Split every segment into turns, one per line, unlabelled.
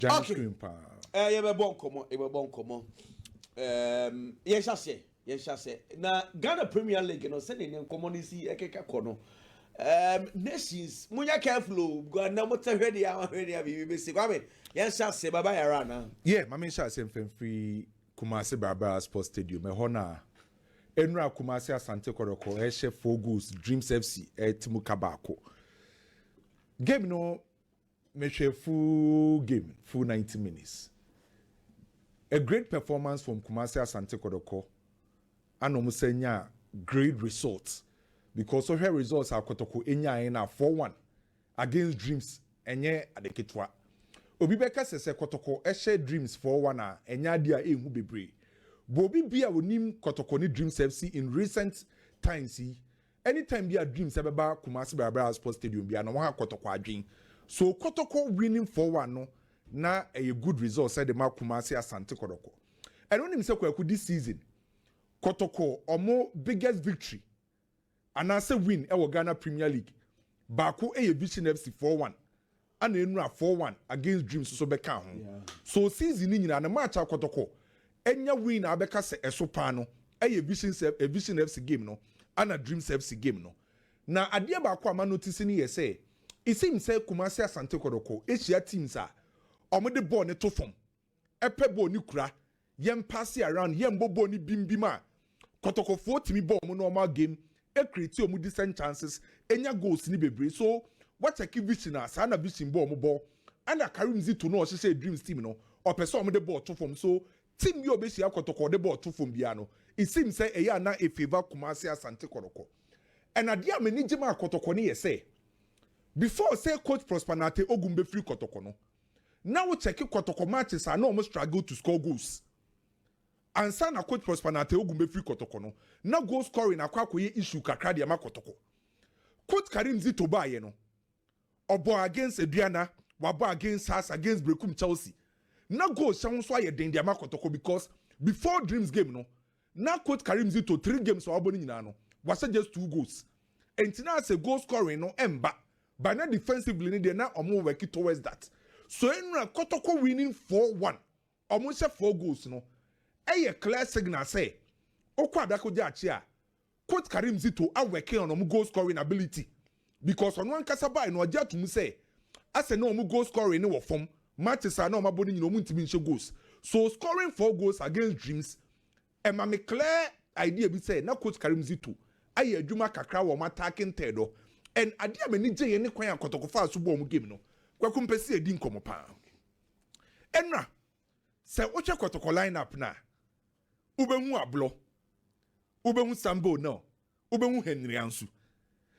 Giant screen pa.
You be bon komo. Yes, say. Na Ghana Premier League no say ne komo ni si ekeka kono. Nations, munya careful. Go na mo te hwede ya hwede bi be se. Kwame, yes, say baba yara na.
Yeah, mama sha say free Kumasi Barbara Sports Stadium. Me hona Enra Kumasi Asante Kotoko ehye 4 goals Dreams FC timu kabako. Game no me full game, full 90 minutes. A great performance from Kumasi Asante Kotoko. And omusenya great results because so her results are Kotoko enya na 4-1 against Dreams enye adeketwa. Obi beka sese Kotoko ehye Dreams 4-1 a enya dia ehu bebre. Bobi bia wonim Kotoko ni Dreams FC in recent times anytime bia Dreams ebeba Kumasi Barbara Sports Stadium bia na wa Kotoko adwen. So Kotoko winning 4-1 no na a good result said the Kumasi Asante Kotoko. And when him say kwaku this season Kotoko omo biggest victory and as a win e Ghana Premier League Baku Vision FC 4-1 and enra 4-1 against Dreams so beka ho. So season ni nyina na match Kotoko enya win abeka se esopa no Vision FC game no and a Dreams FC game no. Na ade ba kwa ma notice ni ye say it seems say Kumasi Asante Kotoko Asia teams are omo de ball ne to form epe ball ni kura yem pass around yem bobo ni bimbima Kotoko 40 ball mo normal game e create omu decent chances enya goals ni bebre so what a key vision as na vision ball mo ball and Karim Zito no say Dreams team no or person omo de ball to form so team yo be sia Kotoko de ball to form bia no it seems say e ya na e favor Kumasi Asante Kotoko and adia mani jema Kotoko ni ye say before say coach Prosperity Ogumbe free Kotoko no now we check Kotoko matches are no almost struggle to score goals. And son a coach Prosperity Ogumbe free Kotoko no. Now goal scoring akwa koye issue kakra de ama Kotoko. Coach Karim Zitobal ye no. Obo against Adriana, wabo against us against Brekum Chelsea. Now goal sound so ye den de ama Kotoko because before Dreams game no. Now coach Karim Zito 3 games for aboni nyina no. Was just 2 goals. And now say goal scoring no emba. But now defensively they now omo work towards that. So enra Kotoko winning 4-1. Almost 4 goals no. A clear signal say okwa adako jachi a coach Karim Zito are working on goal scoring ability because on one kasaba no aja to say as no goal scoring no form matches are no maboni no ntimi nche goals so scoring 4 goals against Dreams e ma me clear idea bi say na coach Karim Zito aye adwuma kakra wo attacking third and adia me ni je ne kwan Kotoko fa so bo mu game no kwaku mpesi edi nkomo pa enra se oche Kotoko lineup na ubehu ablo ubehu Samba no ubehu Henry Ansu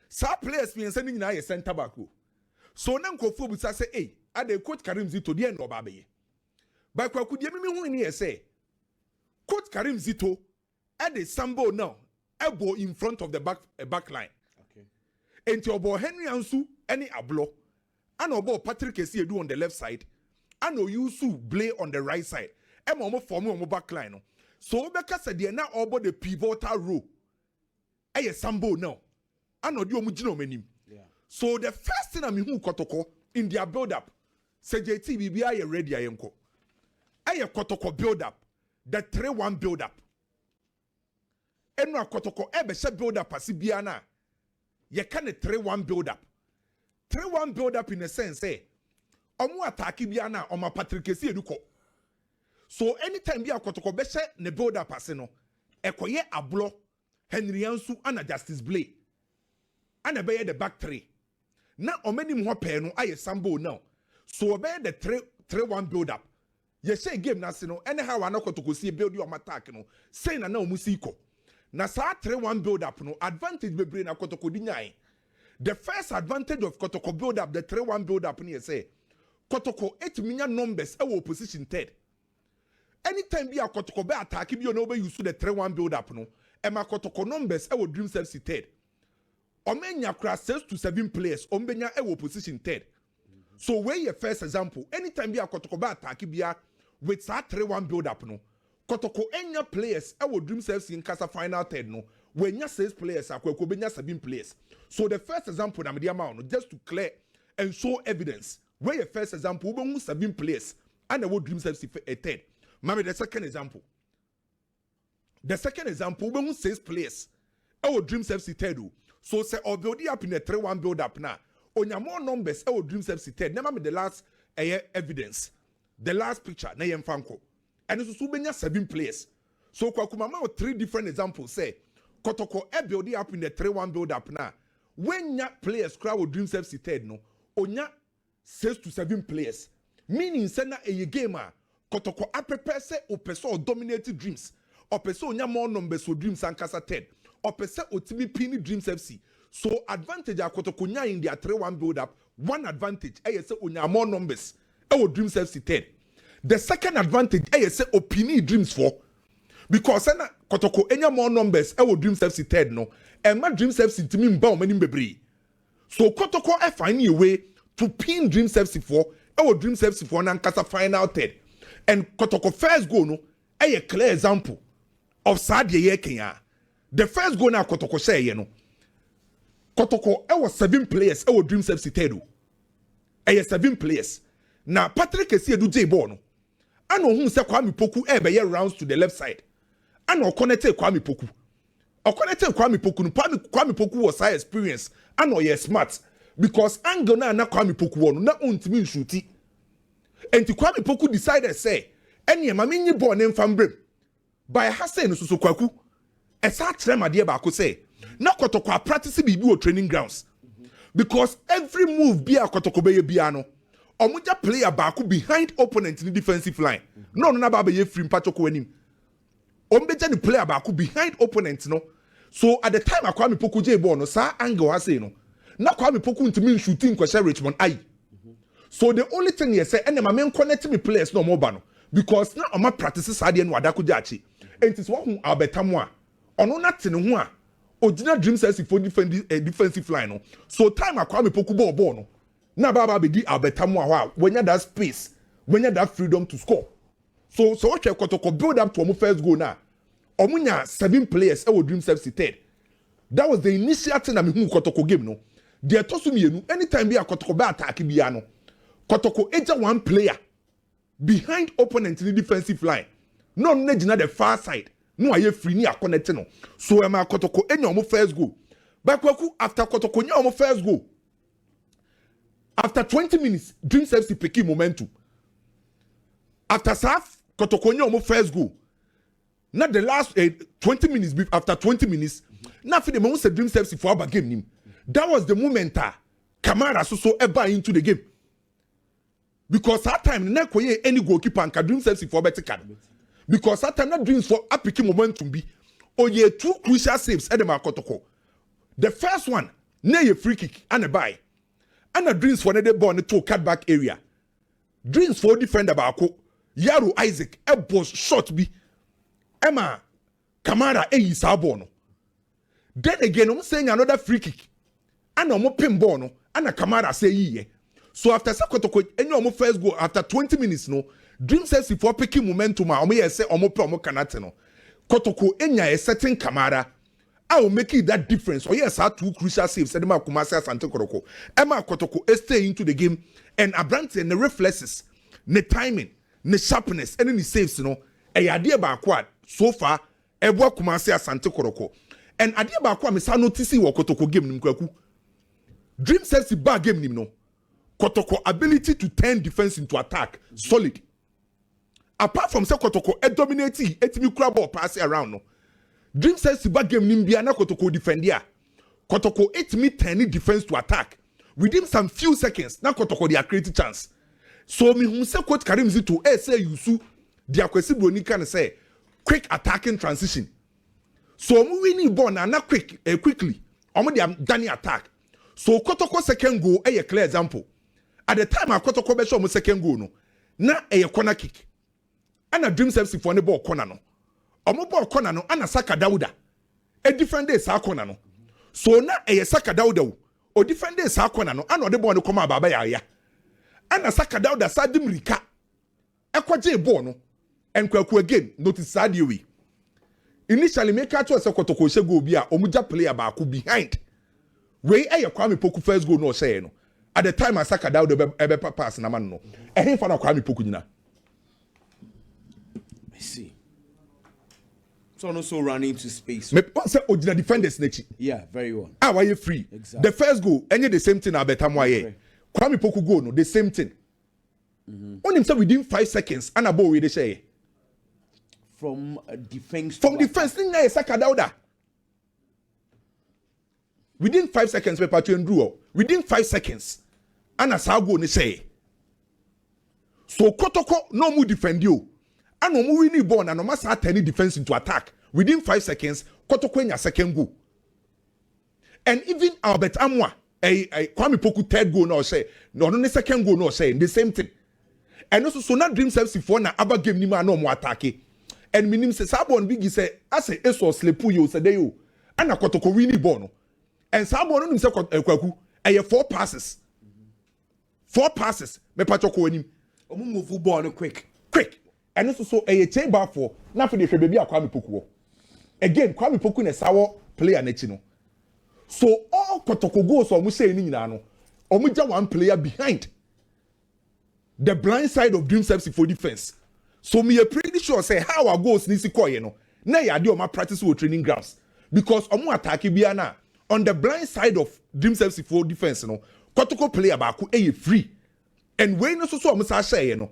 sa players mi ense ni nyina ye center back o so na nkofo bu sa say ade coach Karim Zito de no ba be ba kwaku de mi hu ni ye say coach Karim Zito ade Samba no ebo in front of the back line okay enti obo Henry Ansu any ablo and obo Patrick Esiedu on the left side and Oyusu Blay on the right side e mo form mo back line no so beka said de na obo the pivotal role eye Samba now and odi omu gina omanim so the first thing I mean Kotoko in their build up say JT bibia ye ready ayenko eye Kotoko build up the 3-1 build up eno Kotoko ebe she build up asibia na ye can 3-1 build up 3-1 build up in a sense omu attack bia na oma Patrick Esiedu ko. So anytime bia Kotoko be she ne build up ase no ekoye ablo Henry Ansu and Justice Blay and be the back 3 na omenim ho pe no aye Samba now so be the 3-1 build up ye say game na se no anyhow na Kotoko see build your attack no say na omu si ko na sa 3-1 build up no advantage be brain na Kotoko di nyan. The first advantage of Kotoko build up the 3-1 build up ni say Kotoko 8 million numbers e position third. Anytime be a Kotoko be attack bi no be use the 3-1 build up no e ma Kotoko numbers e Dreams FC third. Omenya kra 6 to 7 players ombenya e position third. So where your first example anytime be a Kotoko be attack bi with that 3-1 build up no Kotoko enya players e Dreams FC in kasa final third no when ya 6 players akwa benya 7 players. So the first example na me dia ma no just to clear and show evidence where your first example we 7 players and what Dreams FC a third. Mami, the second example. The second example, we won't say players. Our Dreams FC third. So say or build up in a 3-1 build up now. On your more numbers, our Dreams FC third. Never the last evidence. The last picture, na yem fanko. And it's also 7 players. So kwa kumama 3 different examples say Kotoko build up in the 3-1 build up now. When ya players crowd Dreams FC third no, onya 6 to 7 players. Meaning send a gamer Kotoko prepare say o person dominated Dreams. Or person onya more numbers so Dreams and Kasa third. Or person otimi pini Dreams FC. So advantage a Kotoko nya in their 3-1 build up. One advantage say onya more numbers. Dreams FC third. The second advantage say opini Dreams for. Because na Kotoko enya more numbers Dreams FC third no. And my Dreams FC to me mba many bebre. So Kotoko find a way to pin Dreams FC for Dreams FC for and Kasa final third. And Kotoko first goal no a clear example of Sadia Kenya. The first goal na Kotoko say you know. Kotoko 7 players Dreams FC third. 7 players. Now Patrick Esie do J ball no. Ano hu se Kwame Poku be rounds to the left side. Ano connect Kwame Poku. O connect Kwame Poku no Kwame Poku was high experience. Ano ye smart because angle na Kwame Poku no na ontimi shooti. Enti Kwame Poku decided say ene ma menyi ball na mfam brem. By Hassan so kwaku. Esa trema de ba ko say na Kotoko practice bi o training grounds. Because every move bi a Kotoko be ye bia no Omuja player back behind opponent in the defensive line. No, baba ye free mpachoko enim. Ombeja the player back behind opponent no. So at the time Kwame Poku J ball no sa angle has say no. Na Kwame Poku ntimi shooting kwese Richmond ayi. So the only thing you say ene ma men connect me players no more no because na oma practice sade no adako jachi. And it is what abetamu a. Ono na tene ho a. Original Dreams FC for defensive line no. So time Kwame Poku ball no. Na baba be di abetamu a when you that space, when you that freedom to score. So what Kotoko build up to our first goal now. Omunya 7 players Dreams FC third. That was the initial thing that me hu Kotoko game no. They toss me no anytime be a Kotoko be attack bi no. Kotoko eja 1 player behind opponent in the defensive line. No na the far side. No aye free ni connect no. So am Kotoko enya our first goal. But after Kotoko nya our first goal. After 20 minutes, Dreams FC picking momentum. After half, Kotoko nya first goal. Not the last 20 minutes. After 20 minutes, nothing the moment Dreams FC for our game. That was the moment Kamara so ever into the game. Because that time, na koye any goalkeeper and Dreams FC for better card. Because that time, not Dreams for a picking momentum be. Oh yeah, 2 crucial saves at the Kotoko. The first one, na a free kick and a bye. And a Dreams for the ball to cutback area. Dreams for defender Bako. Yaro Isaac. A boss shot be. Emma Kamara is Sabono. Then again, I'm saying another free kick. And I'm pin bono. And a Kamara say ye. So after Sakotoko, and your first goal after 20 minutes no. Dreams says if we're picking momentum, I may say omo promo kanateno. Kotoko enya a certain Kamara. I will make it that difference. Oh yes, I had 2 crucial saves. Emma Kumasi Asante Kotoko. Emma Kotoko stay into the game and Abrante and the reflexes, the timing, the sharpness, and the saves. You know, a idea about quad so far. Ebwa Kumasi Asante Kotoko and idea about quad. Misa notice what Kotoko game nimkweku. Dream says the bad game nimno. Kotoko ability to turn defense into attack solid. Apart from say Kotoko dominating, etimi kura ball pass around no. Dream says the bad game nimbia na Kotoko defend ya. Kotoko 8 me 10 defense to attack. Within some few seconds, na Kotoko dia create chance. So me who say coach Karim Zito say Yusu dia kwesi broni kan say quick attacking transition. So we winning ball na quickly. Omo dia dani attack. So Kotoko second goal a clear example. At the time Kotoko be show mo second goal no. Na a corner kick. And a Dream FC for the ball corner no. Omo ball corner no ana Saka Dauda. A different day sa corner no. So na e Saka Dauda o different day sa corner no ana the ball no come ababa ya. Ana Saka Dauda sa dim rika. Ekwaje ball no. Enkwaku again notice sadio we. Initially make out was Kotoko she go bi a omuja player ba ko behind. We e Kwame Poku first goal no say no. At the time Saka Dauda ebe pass na man no. Ehim fa na Kwame Poku nyina.
see. So also running into space.
Me say original defenders nechi.
Yeah, very well.
Ah, why you free?
Exactly.
The first goal, any the same thing Abetam why. Kwame Poku goal no, the same thing. On himself within 5 seconds, and a ball with the say.
From defense.
From defense, thing na Saka Dauda. Within 5 seconds, we patch and draw. Within 5 seconds, and a sago ni say. So Kotoko no more defend you. And no more winning ball and no matter how any defense into attack. Within 5 seconds, Kotoko in your second goal. And even Albert Amoah, Kwame Poku third goal no say, no second goal no say, the same thing. And also so not dream self before na aba game ni ma no more attack. And minim say Sabon big say ase eso slepu you say dey you. And Kotoko winning ball no. And Sabon no nim say kwaku 4 passes. 4 passes. Me patoko anim.
Omo move ball no quick.
And also so a chain bar for na for the baby Kwame Poku. Again Kwame Poku na sawo player na chi no. So all Kotoko goals omo say ni nyina no. Omo ja one player behind the blind side of dream service for defense. So me a pretty sure say how our goals ni si koye no. Na ya dey omo practice with training grounds because omo attack bia na on the blind side of dream service for defense no. Kotoko player ba ko free. And when no so omo sa share no.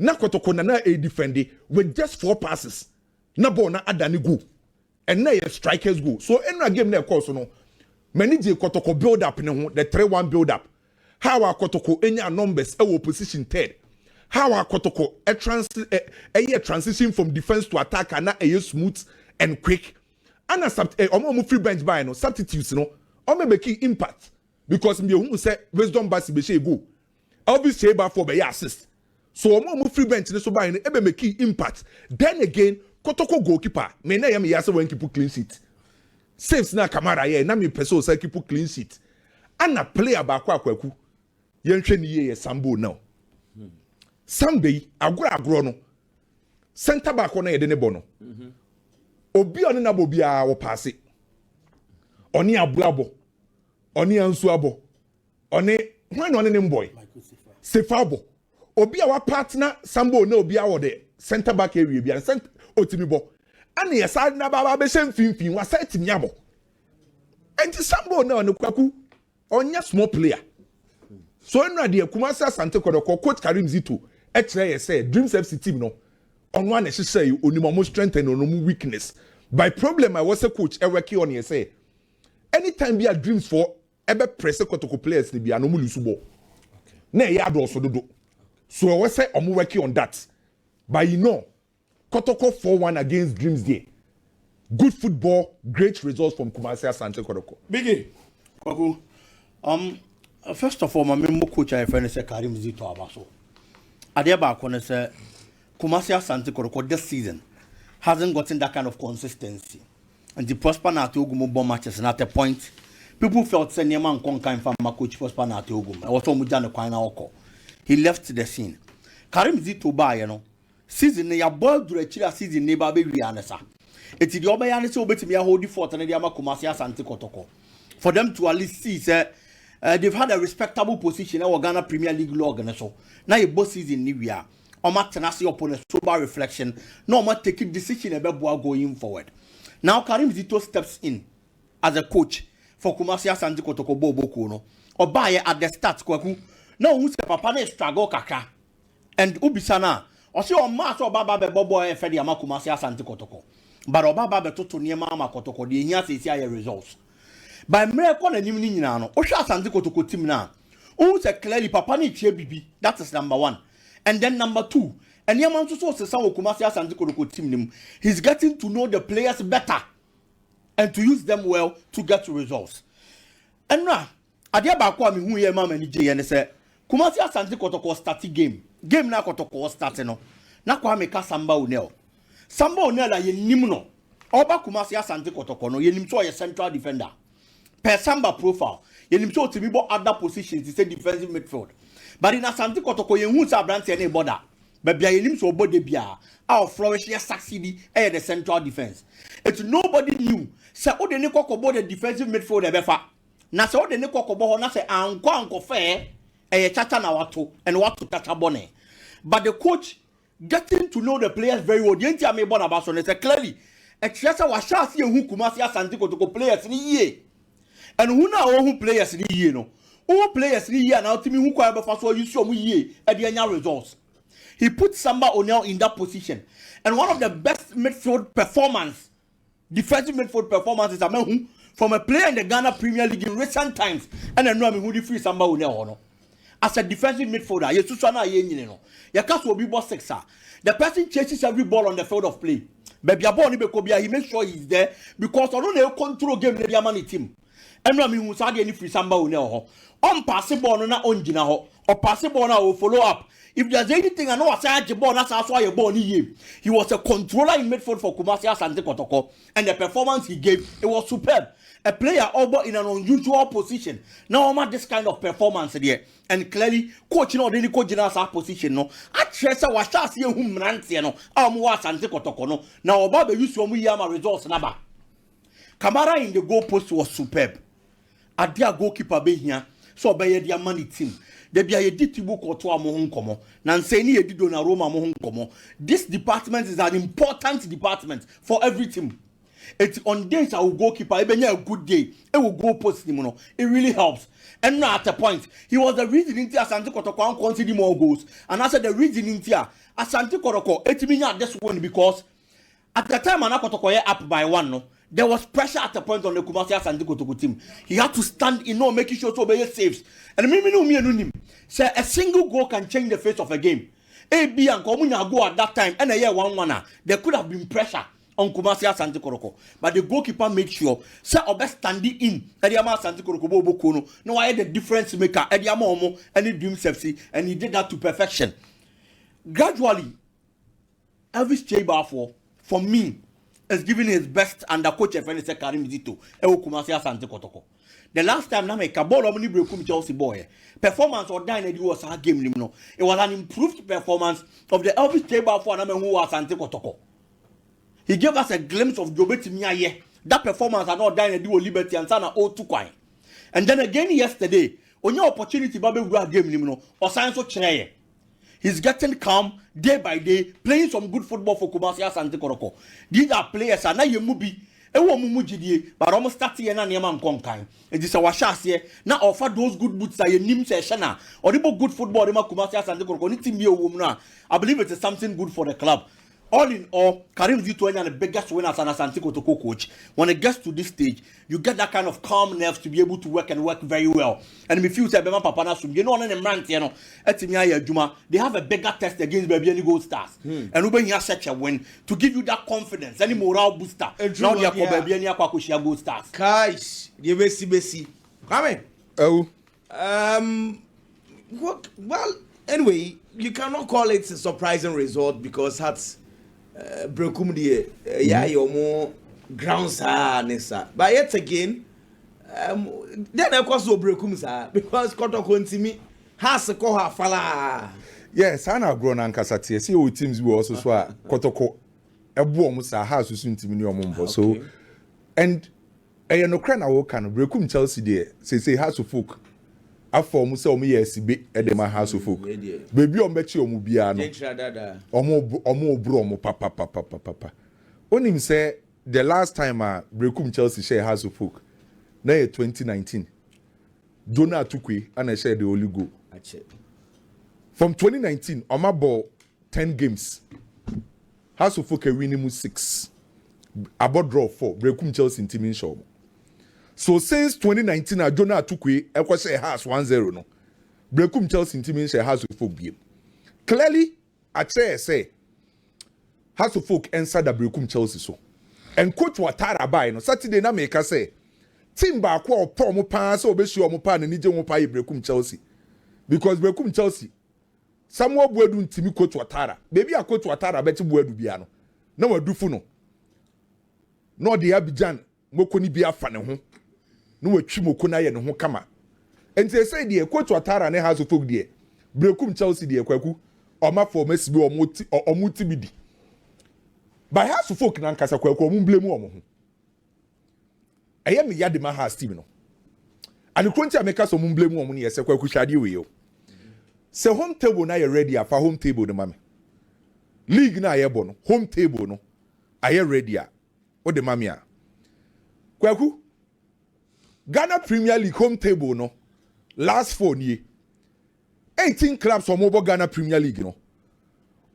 Na Kotoko na a defender with just 4 passes. Na ball na adani go. And na strikers go. So in a game na course no. Many je Kotoko build up ne ho the 3-1 build up. How our Kotoko enya numbers position third. How our Kotoko a transition from defense to attack and a smooth and quick. And a free bench by no substitutes no. Ome make impact because me who say wisdom basi be go. Obviously ba for be assist. So omo free bench so by no ebe make impact. Then again Kotoko goalkeeper me na yam yase wan keep clean sheet. Saves na Kamara ye na me person say keep clean sheet. And a player ba kwaku yenhwe ni ye Samba now. Samba agro no. Center back on ye de ne bo no. Obi oni na bo bia wo pass it. Oni abuabo. Oni ansu abo. Oni when oni name boy. Sefabo. Obi our partner Samba na obi awo de center back area bia center otimi bo. Ani yesa na baba be shem finfin wa set mi abo. Enti Samba na no kwaku onya small player. So no dey Kumasi Asante Kotoko coach Karim Zito e kire ye say Dreams FC team no on one e say onimo strength and onimo weakness. By problem I was a coach e work on ye say anytime be a Dreams for ebe press Kotoko players ni be anomu lusu ball. Na e ya do so dodo. So I was say omo work on that. But you know Kotoko 4-1 against Dreams there. Good football, great results from Kumasi Asante Kotoko.
Biggie, Kwaku. First of all, my member coach I friend say Karim Zito Abaso. Adeba Kone say Kumasi Asante Kotoko this season hasn't gotten that kind of consistency. And the Prosper na Ogumo bomb matches and at a point people felt say Neman Konkan from my coach Prosper na Ogumo. I was almost done the he left the scene. Karim Zito ba you know. Season ya ball do a season neighbor be anasa. It's the obayane so betimi a hold fort and the Kumasi Asante Kotoko. For them to at least see say they've had a respectable position in Ghana Premier League log and so. Now a boss season ni we are. Oma tenacity upon a sober reflection. No more taking decision about going forward. Now Karim Zito steps in as a coach for Kumasi Asante Kotoko Bobo Kono. Or buy at the start kwaku. Now who say papa ne struggle kaka. And ubisana or see on mass or baba be bobo e fedi ama Kumasi Asante Kotoko. But obaba be toto niema ama Kotoko the nya say results. By miracle and evening nyina o hwa Asante Kotoko team na o say clearly papa ne tue bibi. That is number 1. And then number 2, and Yaman so say Kumasi Asante Kotoko team nim, he's getting to know the players better and to use them well to get results. And now adia ba kwa me hu ye mama ni je ye say Kumasi Asante Kotoko start game na Kotoko start no na kwa me ka Samba Onel la ye nim no oba Kumasi Asante Kotoko no ye nim so ye central defender per Samba profile ye nim so timi bo other positions he say defensive midfield but in Asante Kotoko ye hu sa brand ne border but bia ye nim so obo de bia our flourish ye succeed the central defense it's nobody knew say o de ne kokobo the defensive midfield e befa na say o de ne kokobo ho na say anko fe chacha na wato and wato tata bone but the coach getting to know the players very well. The entire me born about so it's clearly a Chesa was shall see who Kumasi Asante Kotoko players in the year. And who now who players in the year no. Who players in the year now to me who quite first you show me year at the annual results. He put Samba O'Neal in that position. And one of the best midfield performance, defensive midfield performances who from a player in the Ghana Premier League in recent times. And I know who the free Samba O'Neal no. As a defensive midfielder, you susana ye no. You can't be boss sixer. The person chases every ball on the field of play. Baby, he makes sure he's there because I don't know control game in the money team. And no, who said any free Samba O'Neal. On passing ball na on Gina or passing ball now will follow up. If there's anything I know, I say the ball. That's why you born he was a controller in midfield for Kumasi Asante Kotoko, and the performance he gave it was superb. A player over in an unusual position. Now, I'm this kind of performance there. And clearly, coach, you know, the coach in our position, no. I trust I was just here whom Nancy, no. Amoah Asante Kotoko, no. Now, about the use of my results, number. Kamara in the goal post was superb. A dear goalkeeper be here, so by their money team. They be a ditibu koto amohun komo. Nanseni edido na Roma amohun komo. This department is an important department for every team. It's on days I will goalkeeper, even a good day, it will go post him. It really helps. And now at a point, he was the reason in Tia Asante Kotoko conceding more goals. And I said the reason in Tia Asante Kotoko, it means this one because at the time Asante Kotoko up by 1, no, there was pressure at a point on the Kumasi Asante Kotoko team. He had to stand in, making sure to obey saves. And me know him. Say a single goal can change the face of a game. AB and Komunya go at that time, and a year 1-1. There could have been pressure on Kumasi Asante Kotoko, but the goalkeeper made sure say obe standing in Ediama Asante Kotoko bo kono no why the difference maker Ediama omo and he dream safety and he did that to perfection. Gradually Elvis Cheba for me is giving his best under coach FNS Karim Zito e Kumasi Asante Kotoko. The last time na make a ball omni brekum Chelsea boy performance or dine it was a game no. It was an improved performance of the Elvis Cheba for na me who Asante Kotoko. He gave us a glimpse of Jobetimiaye. That performance had not done a dual liberty and sana o to kwai. And then again yesterday, on your opportunity, Baby Gura game limno or science of Cheye. He's getting calm day by day, playing some good football for Kumasi Asante Kotoko. These are players and now you mubi. Ewo mumujidi, but almost starting and Yaman Konkai. It is a washas here. Now offer those good boots that you nim seshana or good football, Kumasi Asante Kotoko. I believe it is something good for the club. All in all, Karim Zito is the biggest winner as an Asante Kotoko coach. When it gets to this stage, you get that kind of calm nerves to be able to work and work very well. And if you say, you know, they have a bigger test against Baby Gold Stars. And when you have such a win, to give you that confidence, any morale booster. Now they are for Baby Gold Stars.
Guys, you besi. Come
Oh.
Well, anyway, you cannot call it a surprising result because that's Brekum your more grounds are nessa. But yet again, then of course Brekum because Kotoko Ntimi has a koha fala.
Yes, I have grown and Casati. See, all teams will also swear Kotoko a bomb has to soon to me your mumbo. So, and I no cran our can Brekum Chelsea there, say has to folk. After Musa Omi at the house of folk. Baby on Betty Omubiano. Omo bro, papa. Only say the last time Brekum Chelsea share house of folk. Now 2019. Jonah Tukwe and I share the only goal. From 2019, Oma ball 10 games. House of folk winning 6. About draw 4. Brekum Chelsea in team show. So since 2019, Jonah Tukwe, I say has 1-0 no. Brekum Chelsea in team share house of folk game. Clearly, I say house of folk answer the Brekum Chelsea so. And coach Watara by no Saturday na make say team ba kwa opo mo pa so obesu omo pa na nije mo pa Brekum Chelsea. Because Brekum Chelsea Samuel Buedu ntimi coach Watara. Baby a coach Watara beti Buedu bia no. Na wadufu no. No de Abidjan moko ni bia fa ne ho. No watwi moko na ye ne ho kama. Enti say de coach Watara ne house of folk de. Brekum Chelsea de kwaku oma for mesibi omuti bidi. By house of folk na nkasa kwaku omu blame omo ho. Ayemi yade ma house team no. And kronti ameka so omu blame omo ne yese kwaku hwade we yo. Se home table na ye ready afa home table de mame. league na ayebo no home table no aye ready a o de mamia kwaku Ghana Premier League home table no last 4 nie 18 clubs from over Ghana Premier League no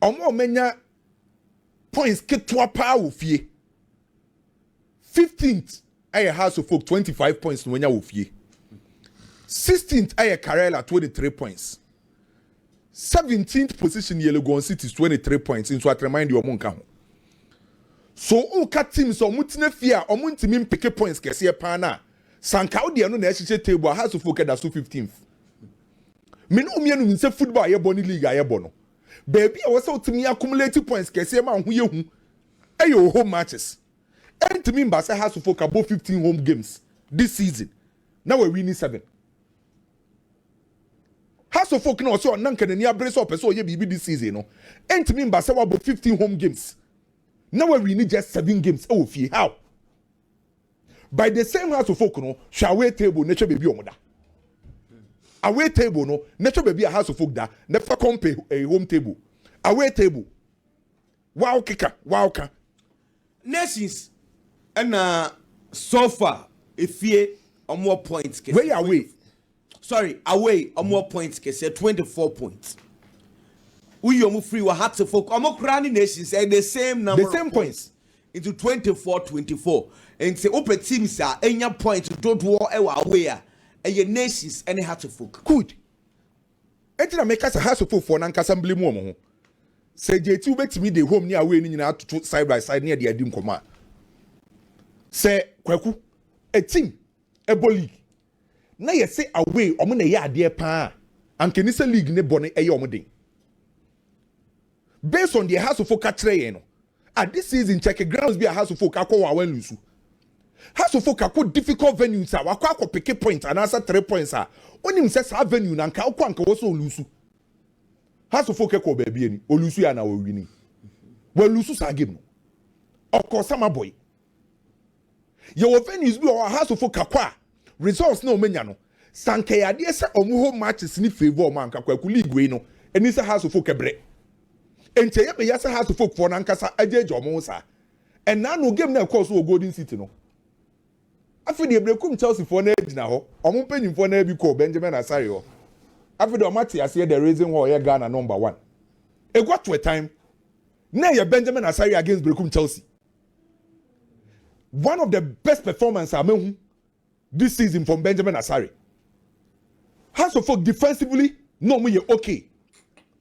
omo menya points ketwa pa wo fie 15th aye House of Folk 25 points no menya wo fie 16th aye Karela 23 points 17th position Legon City is 23 points into at remind you omo nka ho so o ka teams o mutine fie a omo ntimi mpeke points kese pa na sanka o de no na ehye table House of Folk da so 15th me no mienu nse football ayebo ni league ayebo no baby I was ultimately accumulating points kese ma hu ye hu ayo home matches and to me ba say House of Folk above 15 home games this season now we winning 7 House of Folk no so nan kan ni abrace up so ye bibi this season no and to me ba say above 15 home games now we winning just 7 games oh fie how by the same House of Folk no shall table nature baby omoda away table no nature baby a House of Folk da never compare a home table away table wow kicker wow ka
nations and so far if you are more points
where away
sorry away or more points can say 24 points we you free we had to folk omo crowning nations and the same number
the same points
into 24 and say open teams are any point don't war away and your nations and had to folk
good etina make us a House of Folk for nan assembly mu omo ho say JT betimi the home near away ni na to side by side near the adim koma say kwaku a team a league na ye say away omo na ye ade pa anke ni say league ne bone eye omo den based on the House of Folk katre ye no at this season check grounds be a House of Folk akwa wa lusu House of Folk akwa difficult venues a wakwa pick point and answer 3 points a onim say sa venue na nka akwa nka wo so lusu House of Folk ekọ baby ni olusu ya na wo wini we lusu sa game no okosama boy your venues be our House of Folk akwa results na omenya no sanke ya de se omu home matches ni favor man ka kwa league we no eni se House of Folk ebre ente ye be ya se House of Folk for na nkasa ajeje omo sa and na no game na course o Golden City no afi de brekum Chelsea for na ejina ho omo penyim for na bi ko Benjamin Asare ho afi de omati ase the reason why ye Ghana number 1 e got to a time na ye Benjamin Asare against brekum Chelsea one of the best performances amehu this season from Benjamin Asare House of Folk defensively no mo ye okay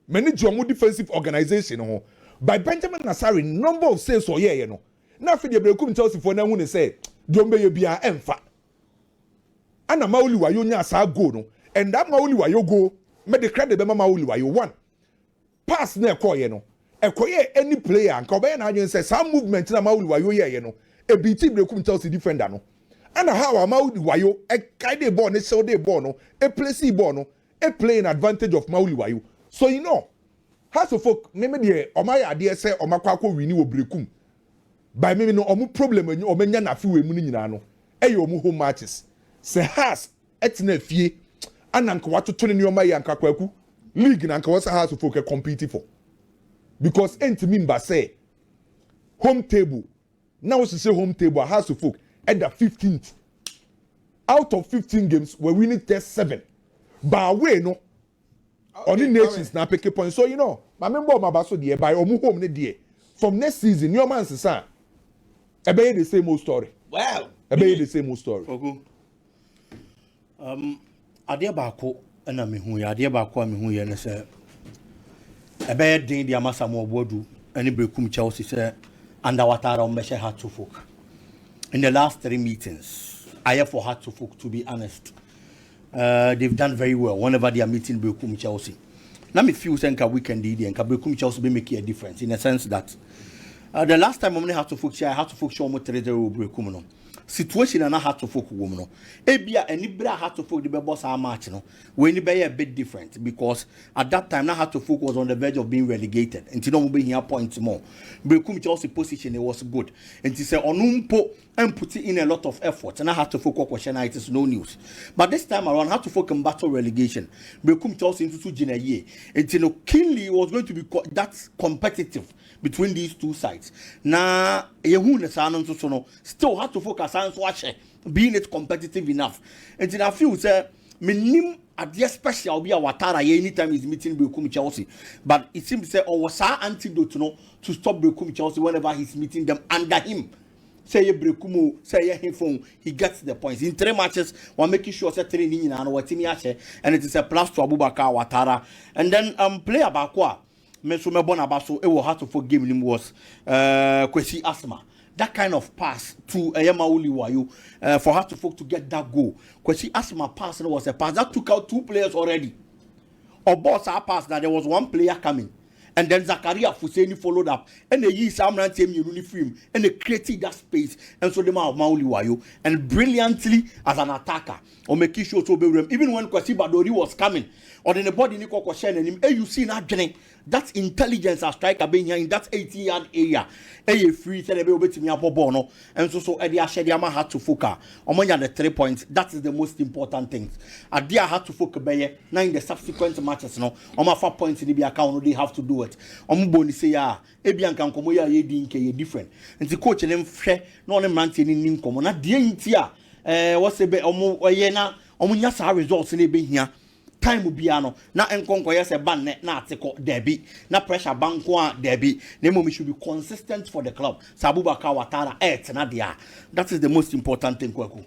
manage your defensive organization ho by Benjamin Asare number of saves or ye no na fi de brekum Chelsea for na hu ne say Jombe ye bia emfa ana mauli wayo nya sa go no and that mauli wayo go me the credit be mauli wayo one pass na ekoye no ekoye any player nka obe na adwen say some movement na mauli wayo ye no e biti brekum Chelsea defender no ana how mauli wayo e kai the ball ne show the ball no e place ball no e play in advantage of mauli wayo so you know House of Folk me de omaya ade say omakwa akọ wini wo brekum by me no omu problem enyi omenya na fi we mu ni nyina no eye omu home matches se has etina fie ananka watoto ne nyoma ya nka kwaku league na nka wasa House of Folk compete for because entimi mba say home table now we say home table House of Folk at the 15th out of 15 games we winning just 7 by way no only nations na pick point so you know my member my baso there by omu home ne there from next season your man say ebe the same old story.
Wow.
Ebe the same old story.
Okay. Ade baako na me hu ya ade baako me hu ye ne se ebe den dia masamo obodu ani brekum Chelsea say underwater on Mesha Heart to Folk. In the last 3 meetings, I have for Heart to Folk to be honest. They've done very well whenever they are meeting brekum Chelsea. Now me feel say nka weekend dey and brekum Chelsea be make a difference in a sense that the last time I had to Folk share, I had to Folk show mo 3-0 brekum no. situation and I had to focus woman. Ebia any bra had to focus the boss our match no. When it be a bit different because at that time I had to focus on the verge of being relegated. And you know be here points more. Brekum Chelsea position it was good. And he said onumpo and put in a lot of effort and I had to focus question it is no news. But this time around I had to focus on battle relegation. Brekum Chelsea into 2 Jina year. And you know keenly was going to be that's competitive between these two sides. Now still had to focus on being it competitive enough. And then I feel say minim at the special be a Watara anytime he's meeting Brekum Chelsea. But it seems to say was our antidote to stop Brekum Chelsea whenever he's meeting them under him. Say Brekumu, say him phone, he gets the points. In 3 matches, we're making sure that 3 and what team and it is a plus to Abubakar Watara. And then player Bakwa. Meso mebona baso e wo heart to for game nim was Kwesi Asma. That kind of pass to Ayamauli Wayo for her to folk to get that goal. Kwesi Asma pass was a pass that took out 2 players already. Or boss our pass that there was 1 player coming. And then Zakaria Fuseni followed up. And they used Amran team uniform and they created that space. And so the man of Mauli Wayo and brilliantly as an attacker. Or making sure to be even when Kwesi Badori was coming. Or then the body Nico Koshen and him. Hey, you see that journey. That's intelligence as striker being here in that 80-yard area. Hey, free tell me to me abono. And so Eddie Ashediama had to focus. Among the 3 points, that is the most important thing. Adia had to focus by now in the subsequent matches. No, 4 points in the account, they have to do it. Boni say ya, Ebian can come here, ye different. And the coach and them fair, no one man in common. Not the intia. What's a bit yena, Omunya results in the here. Time biano na enkonko yese ban na atiko derby na pressure banko derby nemo should be consistent for the club Sabubakar Watara na dia that is the most important thing kwaku